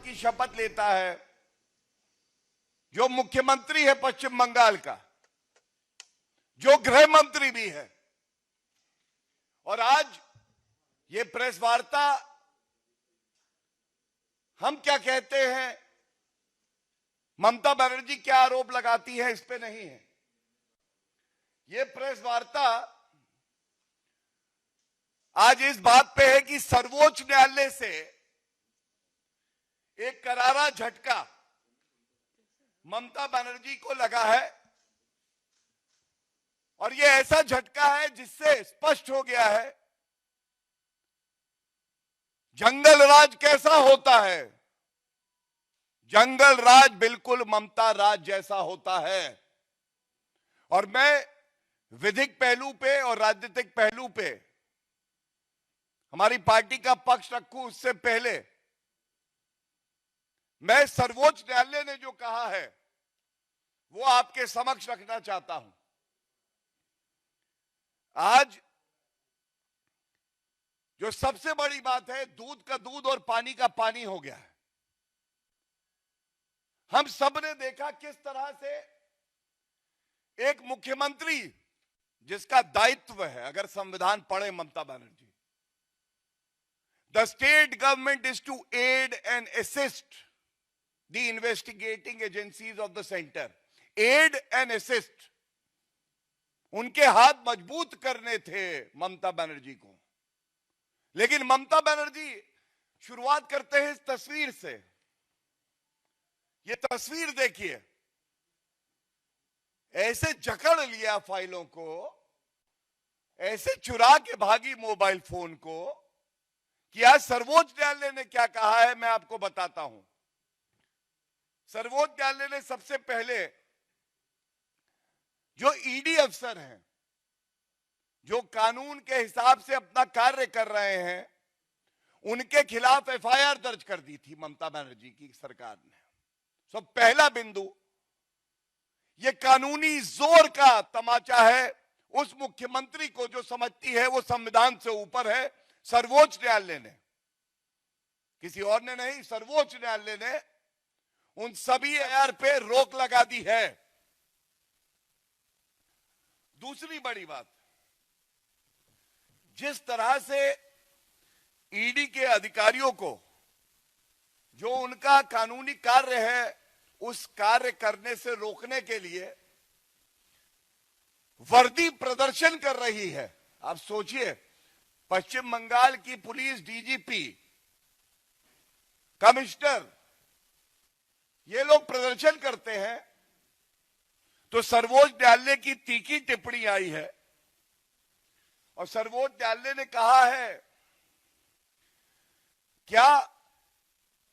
की शपथ लेता है, जो मुख्यमंत्री है पश्चिम बंगाल का, जो गृह मंत्री भी है, और आज ये प्रेस वार्ता हम क्या कहते हैं, ममता बनर्जी क्या आरोप लगाती है, इस पे नहीं है। ये प्रेस वार्ता आज इस बात पे है कि सर्वोच्च न्यायालय से एक करारा झटका ममता बनर्जी को लगा है, और ये ऐसा झटका है जिससे स्पष्ट हो गया है जंगल राज कैसा होता है। जंगल राज बिल्कुल ममता राज जैसा होता है। और मैं विधिक पहलू पे और राजनीतिक पहलू पे हमारी पार्टी का पक्ष रखूं, उससे पहले मैं सर्वोच्च न्यायालय ने जो कहा है वो आपके समक्ष रखना चाहता हूं। आज जो सबसे बड़ी बात है, दूध का दूध और पानी का पानी हो गया है। हम सब ने देखा किस तरह से एक मुख्यमंत्री जिसका दायित्व है, अगर संविधान पढ़े Mamata Banerjee, the state government is to aid and assist the investigating agencies of the centre. Aid and assist, उनके हाथ मजबूत करने थे ममता बनर्जी को। लेकिन ममता बनर्जी शुरुआत करते हैं इस तस्वीर से। ये तस्वीर देखिए, ऐसे जकड़ लिया फाइलों को, ऐसे चुरा के भागी मोबाइल फोन को, कि आज सर्वोच्च न्यायालय ने क्या कहा है मैं आपको बताता हूं। सर्वोच्च न्यायालय ने सबसे पहले जो ईडी अफसर हैं, जो कानून के हिसाब से अपना कार्य कर रहे हैं, उनके खिलाफ एफआईआर दर्ज कर दी थी ममता बनर्जी की सरकार ने। सो पहला बिंदु, यह कानूनी जोर का तमाचा है उस मुख्यमंत्री को जो समझती है वो संविधान से ऊपर है। सर्वोच्च न्यायालय ने, किसी और ने नहीं, सर्वोच्च न्यायालय ने उन सभी एफआईआर पे रोक लगा दी है। दूसरी बड़ी बात, जिस तरह से ईडी के अधिकारियों को जो उनका कानूनी कार्य है उस कार्य करने से रोकने के लिए वर्दी प्रदर्शन कर रही है। आप सोचिए, पश्चिम बंगाल की पुलिस डीजीपी, कमिश्नर, ये लोग प्रदर्शन करते हैं तो सर्वोच्च न्यायालय की तीखी टिप्पणी आई है और सर्वोच्च न्यायालय ने कहा है, क्या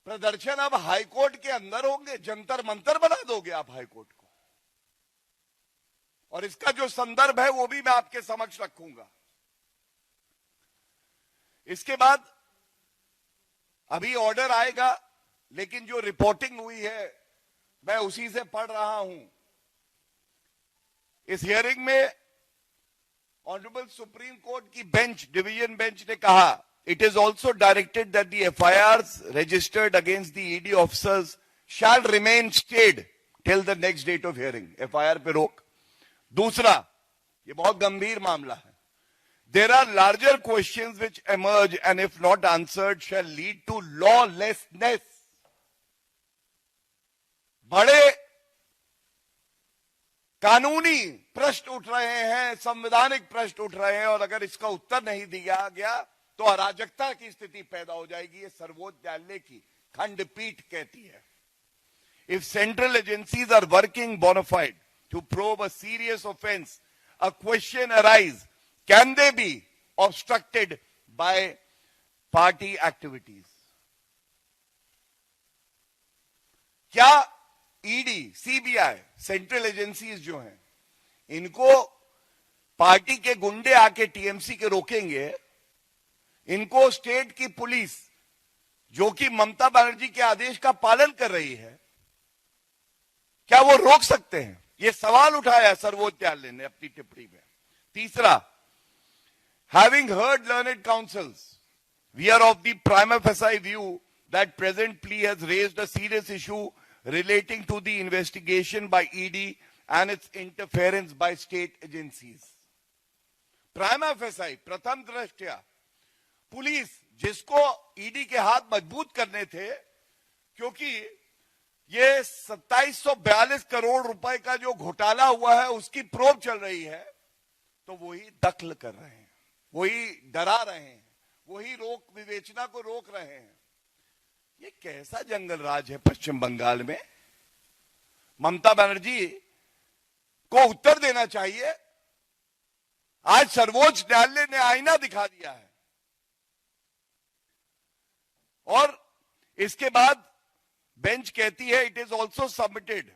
प्रदर्शन अब हाईकोर्ट के अंदर होंगे? जंतर मंतर बना दोगे आप हाईकोर्ट को? और इसका जो संदर्भ है वो भी मैं आपके समक्ष रखूंगा। इसके बाद अभी ऑर्डर आएगा, लेकिन जो रिपोर्टिंग हुई है मैं उसी से पढ़ रहा हूं। इस हियरिंग में ऑनरेबल सुप्रीम कोर्ट की बेंच, डिवीजन बेंच ने कहा, it is also directed that the FIRs registered against the ED officers shall remain stayed till the next date of hearing. FIR पे रोक। दूसरा, ये बहुत गंभीर मामला है, there are larger questions which emerge and if not answered shall lead to lawlessness. बड़े कानूनी प्रश्न उठ रहे हैं, संवैधानिक प्रश्न उठ रहे हैं, और अगर इसका उत्तर नहीं दिया गया तो अराजकता की स्थिति पैदा हो जाएगी। ये सर्वोच्च न्यायालय की खंडपीठ कहती है। If central agencies are working bona fide to probe a serious offence, a question arise, can they be obstructed by party activities? क्या ईडी, सीबीआई, सेंट्रल एजेंसीज जो हैं, इनको पार्टी के गुंडे आके टीएमसी के रोकेंगे? इनको स्टेट की पुलिस, जो कि ममता बनर्जी के आदेश का पालन कर रही है, क्या वो रोक सकते हैं? ये सवाल उठाया सर्वोच्च न्यायालय ने अपनी टिप्पणी में। तीसरा, having heard learned counsels, we are of the prima facie view that present plea has raised a serious issue relating to the investigation by ED and its interference by state agencies. Prima facie, प्रथम दृष्टया police, जिसको ED के हाथ मजबूत करने थे, क्योंकि ये 2742 करोड़ रुपए का जो घोटाला हुआ है उसकी प्रोब चल रही है, तो वही दखल कर रहे हैं, वही डरा रहे हैं, वही रोक विवेचना को रोक रहे हैं। ये कैसा जंगल राज है पश्चिम बंगाल में? ममता बनर्जी को उत्तर देना चाहिए। आज सर्वोच्च न्यायालय ने आईना दिखा दिया है और इसके बाद बेंच कहती है इट इज ऑल्सो सबमिटेड,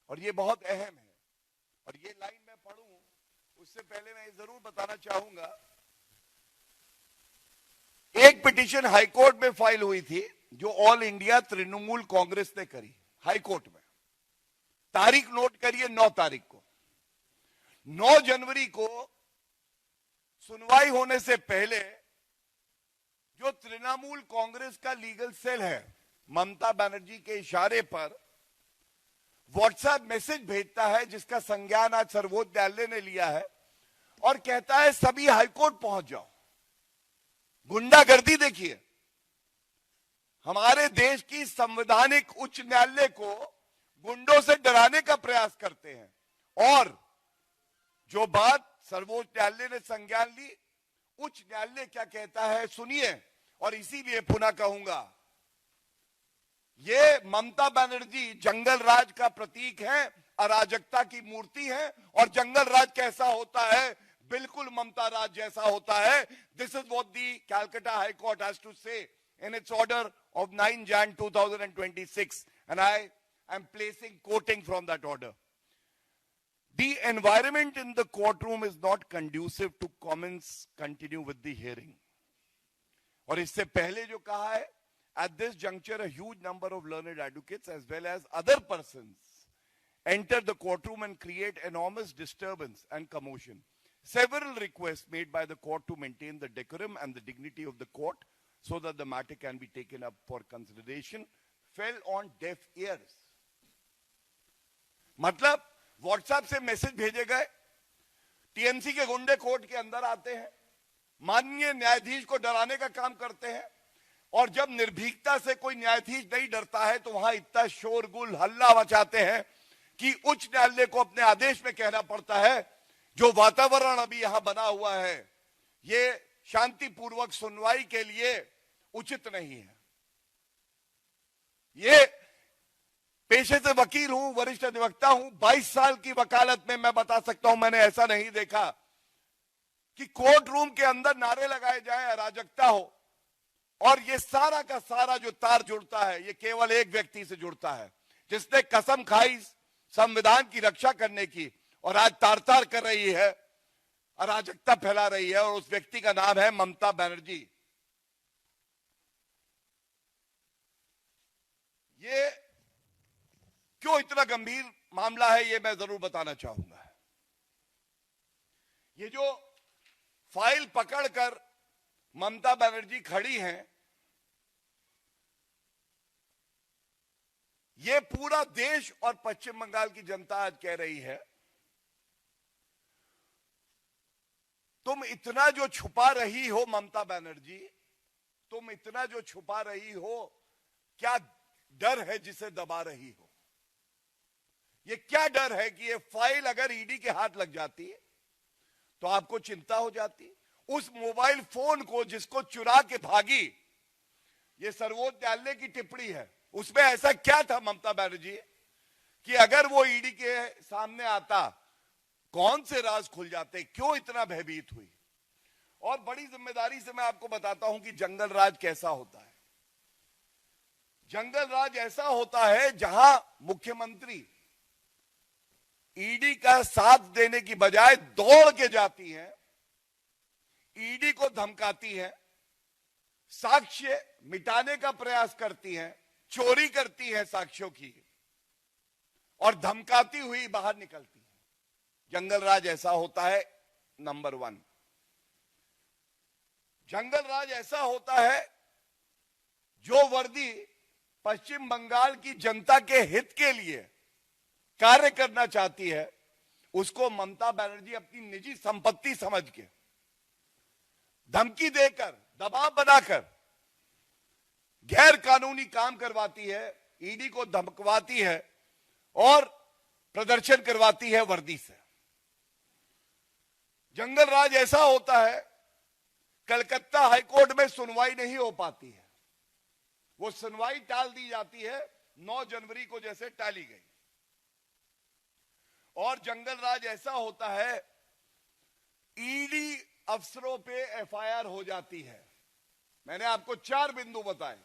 और ये बहुत अहम है। और ये लाइन मैं पढ़ूं उससे पहले मैं जरूर बताना चाहूंगा, एक पिटीशन हाईकोर्ट में फाइल हुई थी जो ऑल इंडिया तृणमूल कांग्रेस ने करी हाईकोर्ट में। तारीख नोट करिए, 9 तारीख को, 9 जनवरी को सुनवाई होने से पहले जो तृणमूल कांग्रेस का लीगल सेल है ममता बनर्जी के इशारे पर व्हाट्सएप मैसेज भेजता है, जिसका संज्ञान आज सर्वोच्च न्यायालय ने लिया है, और कहता है सभी हाईकोर्ट पहुंच जाओ। गुंडागर्दी देखिए, हमारे देश की संवैधानिक उच्च न्यायालय को गुंडों से डराने का प्रयास करते हैं। और जो बात सर्वोच्च न्यायालय ने संज्ञान ली, उच्च न्यायालय क्या कहता है सुनिए, और इसीलिए पुनः कहूंगा, ये ममता बनर्जी जंगल राज का प्रतीक है, अराजकता की मूर्ति है, और जंगल राज कैसा होता है? बिल्कुल ममता राज जैसा होता है। This is what the Calcutta high court has to say in its order of 9 Jan 2026, and I am placing quoting from that order. The environment in the courtroom is not conducive to comments continue with the hearing. और इससे पहले जो कहा है, at this juncture a huge number of learned advocates as well as other persons enter the courtroom and create enormous disturbance and commotion. Several requests made by the court to maintain the decorum and the dignity of the court so that the matter can be taken up for consideration fell on deaf ears. मतलब WhatsApp से message भेजे गए, TMC के गुंडे court के अंदर आते हैं, माननीय न्यायाधीश को डराने का काम करते हैं, और जब निर्भीकता से कोई न्यायाधीश नहीं डरता है तो वहां इतना शोरगुल हल्ला मचाते हैं कि उच्च न्यायालय को अपने आदेश में कहना पड़ता है जो वातावरण अभी यहां बना हुआ है ये शांतिपूर्वक सुनवाई के लिए उचित नहीं है। ये पेशे से वकील हूं, वरिष्ठ अधिवक्ता हूं, 22 साल की वकालत में मैं बता सकता हूं मैंने ऐसा नहीं देखा कि कोर्ट रूम के अंदर नारे लगाए जाएं, अराजकता हो, और ये सारा का सारा जो तार जुड़ता है ये केवल एक व्यक्ति से जुड़ता है जिसने कसम खाई संविधान की रक्षा करने की, और आज तार तार कर रही है, अराजकता फैला रही है, और उस व्यक्ति का नाम है ममता बनर्जी। ये क्यों इतना गंभीर मामला है ये मैं जरूर बताना चाहूंगा। ये जो फाइल पकड़कर ममता बनर्जी खड़ी हैं, ये पूरा देश और पश्चिम बंगाल की जनता आज कह रही है तुम इतना जो छुपा रही हो ममता बनर्जी, तुम इतना जो छुपा रही हो, क्या डर है जिसे दबा रही हो? ये क्या डर है कि ये फाइल अगर ईडी के हाथ लग जाती है तो आपको चिंता हो जाती? उस मोबाइल फोन को जिसको चुरा के भागी, ये सर्वोच्च न्यायालय की टिप्पणी है, उसमें ऐसा क्या था ममता बनर्जी कि अगर वो ईडी के सामने आता कौन से राज खुल जाते? क्यों इतना भयभीत हुई? और बड़ी जिम्मेदारी से मैं आपको बताता हूं कि जंगल राज कैसा होता है। जंगल राज ऐसा होता है जहां मुख्यमंत्री ईडी का साथ देने की बजाय दौड़ के जाती है, ईडी को धमकाती है, साक्ष्य मिटाने का प्रयास करती है, चोरी करती है साक्ष्यों की, और धमकाती हुई बाहर निकलती है। जंगल राज ऐसा होता है। नंबर 1, जंगल राज ऐसा होता है जो वर्दी पश्चिम बंगाल की जनता के हित के लिए कार्य करना चाहती है, उसको ममता बनर्जी अपनी निजी संपत्ति समझ के धमकी देकर, दबाव बनाकर गैर कानूनी काम करवाती है, ईडी को धमकवाती है और प्रदर्शन करवाती है वर्दी से। जंगल राज ऐसा होता है, कलकत्ता हाईकोर्ट में सुनवाई नहीं हो पाती है, वो सुनवाई टाल दी जाती है, 9 जनवरी को जैसे टाली गई। और जंगल राज ऐसा होता है, ईडी अफसरों पे एफआईआर हो जाती है। मैंने आपको 4 बिंदु बताए,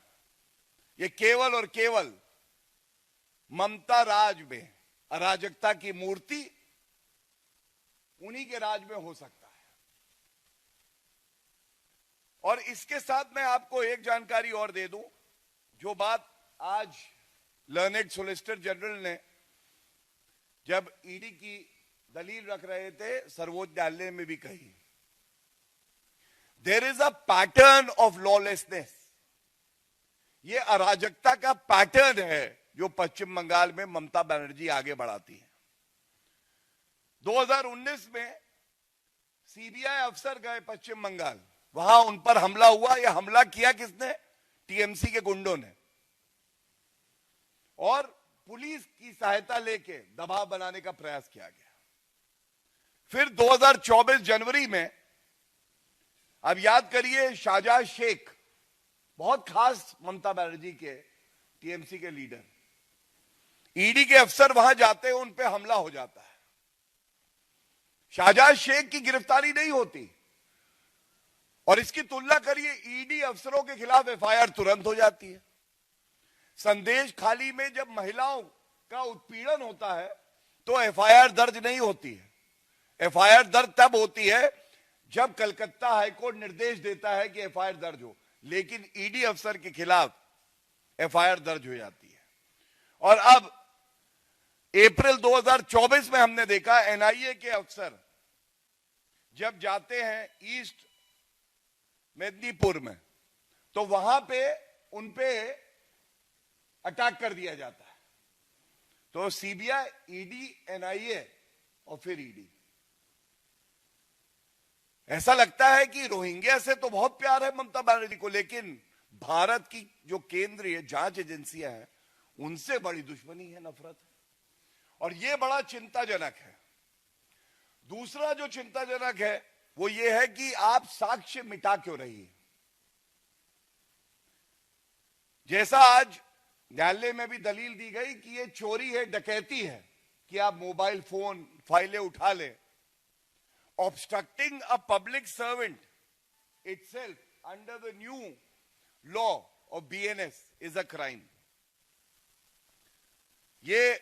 ये केवल और केवल ममता राज में अराजकता की मूर्ति उन्हीं के राज में हो सकता है। और इसके साथ मैं आपको एक जानकारी और दे दूं, जो बात आज लर्नेड सोलिसिटर जनरल ने जब ईडी की दलील रख रहे थे सर्वोच्च न्यायालय में भी कही, there is a pattern of lawlessness. ये अराजकता का पैटर्न है जो पश्चिम बंगाल में ममता बनर्जी आगे बढ़ाती है। 2019 में सीबीआई अफसर गए पश्चिम बंगाल, वहां उन पर हमला हुआ। यह हमला किया किसने? टीएमसी के गुंडों ने, और पुलिस की सहायता लेके दबाव बनाने का प्रयास किया गया। फिर 2024 जनवरी में, अब याद करिए, शाहजहां शेख बहुत खास ममता बनर्जी के टीएमसी के लीडर, ईडी के अफसर वहां जाते हैं, उन पे हमला हो जाता है। शाहजहां शेख की गिरफ्तारी नहीं होती, और इसकी तुलना करिए, ईडी अफसरों के खिलाफ एफआईआर तुरंत हो जाती है। संदेश खाली में जब महिलाओं का उत्पीड़न होता है तो एफआईआर दर्ज नहीं होती है। एफआईआर दर्ज तब होती है जब कलकत्ता हाईकोर्ट निर्देश देता है कि एफआईआर दर्ज हो, लेकिन ईडी अफसर के खिलाफ एफआईआर दर्ज हो जाती है। और अब अप्रैल 2024 में हमने देखा, एनआईए के अफसर जब जाते हैं ईस्ट मेदिनीपुर में, तो वहां पे उनपे अटैक कर दिया जाता है। तो सीबीआई, ईडी, एनआईए और फिर ईडी। ऐसा लगता है कि रोहिंग्या से तो बहुत प्यार है ममता बनर्जी को, लेकिन भारत की जो केंद्रीय जांच एजेंसियां हैं उनसे बड़ी दुश्मनी है, नफरत है, और यह बड़ा चिंताजनक है। दूसरा जो चिंताजनक है वो ये है कि आप साक्ष्य मिटा क्यों रही है। जैसा आज न्यायालय में भी दलील दी गई कि ये चोरी है, डकैती है कि आप मोबाइल फोन, फाइलें उठा ले। Obstructing a public servant itself under the new law of BNS is a crime. ये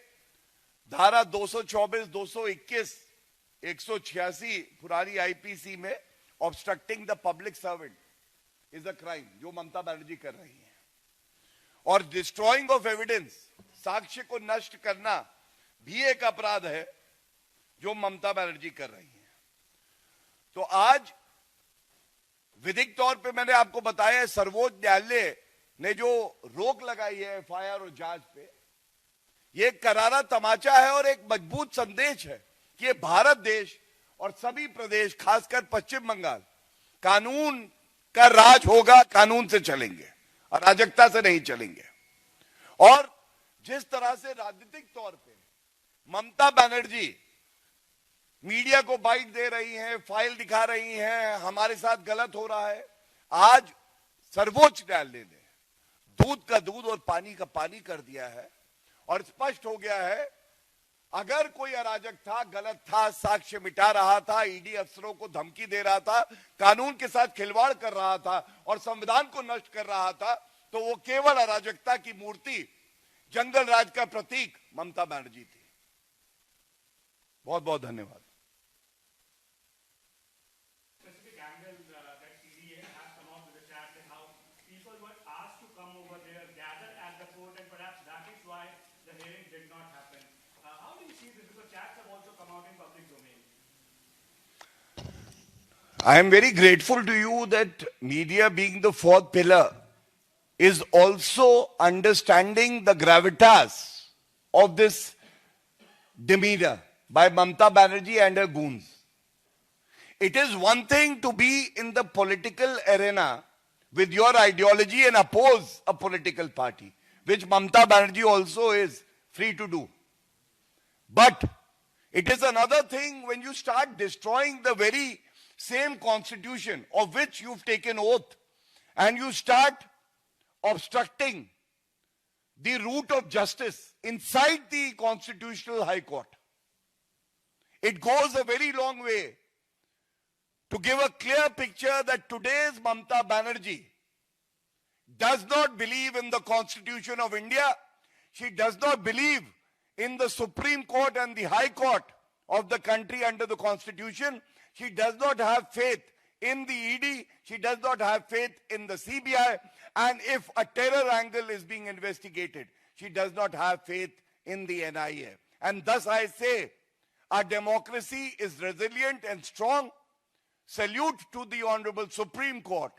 धारा 224, 221, 186 पुरानी आईपीसी में obstructing the public servant is a crime, जो ममता बनर्जी कर रही है। और डिस्ट्रॉइंग ऑफ एविडेंस, साक्ष्य को नष्ट करना भी एक अपराध है जो ममता बनर्जी कर रही है। तो आज विधिक तौर पे मैंने आपको बताया, सर्वोच्च न्यायालय ने जो रोक लगाई है एफआईआर और जांच पे, ये एक करारा तमाचा है और एक मजबूत संदेश है कि ये भारत देश और सभी प्रदेश, खासकर पश्चिम बंगाल, कानून का राज होगा, कानून से चलेंगे, अराजकता से नहीं चलेंगे। और जिस तरह से राजनीतिक तौर पे ममता बनर्जी मीडिया को बाइट दे रही हैं, फाइल दिखा रही हैं, हमारे साथ गलत हो रहा है, आज सर्वोच्च न्यायालय ने दूध का दूध और पानी का पानी कर दिया है और स्पष्ट हो गया है, अगर कोई अराजक था, गलत था, साक्ष्य मिटा रहा था, ईडी अफसरों को धमकी दे रहा था, कानून के साथ खिलवाड़ कर रहा था और संविधान को नष्ट कर रहा था, तो वो केवल अराजकता की मूर्ति, जंगल राज का प्रतीक ममता बनर्जी थी। बहुत बहुत धन्यवाद। I am very grateful to you that media, being the fourth pillar is also understanding the gravitas of this demeanor by Mamata Banerjee and her goons. It is one thing to be in the political arena with your ideology and oppose a political party, which Mamata Banerjee also is free to do. But it is another thing when you start destroying the very same constitution of which you've taken oath, and you start obstructing the route of justice inside the Constitutional High Court. It goes a very long way to give a clear picture that today's Mamata Banerjee does not believe in the Constitution of India. She does not believe in the Supreme Court and the High Court of the country under the Constitution. She does not have faith in the ED. She does not have faith in the CBI. And if a terror angle is being investigated, she does not have faith in the NIA. And thus I say, our democracy is resilient and strong. Salute to the Honorable Supreme Court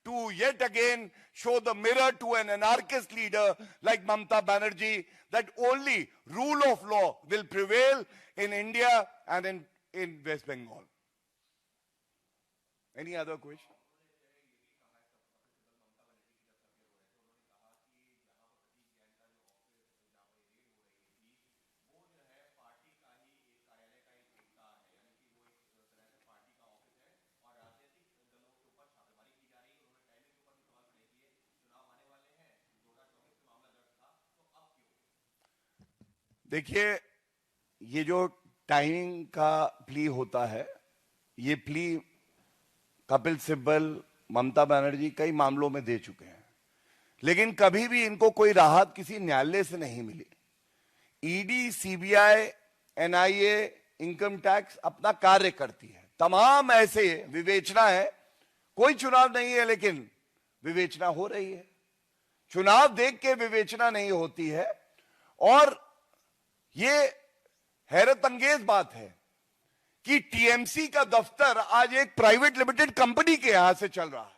to yet again show the mirror to an anarchist leader like Mamata Banerjee that only rule of law will prevail in India and in West Bengal. Any other question? देखिए, ये जो timing का plea होता है, ये plea Kapil Sibal, Mamata Banerjee कई मामलों में दे चुके हैं, लेकिन कभी भी इनको कोई राहत किसी न्यायालय से नहीं मिली। ED, CBI, NIA, income tax अपना कार्य करती है, तमाम ऐसे विवेचना है, कोई चुनाव नहीं है लेकिन विवेचना हो रही है। चुनाव देख के विवेचना नहीं होती है। और ये हैरत अंगेज बात है कि टीएमसी का दफ्तर आज एक प्राइवेट लिमिटेड कंपनी के यहां से चल रहा है।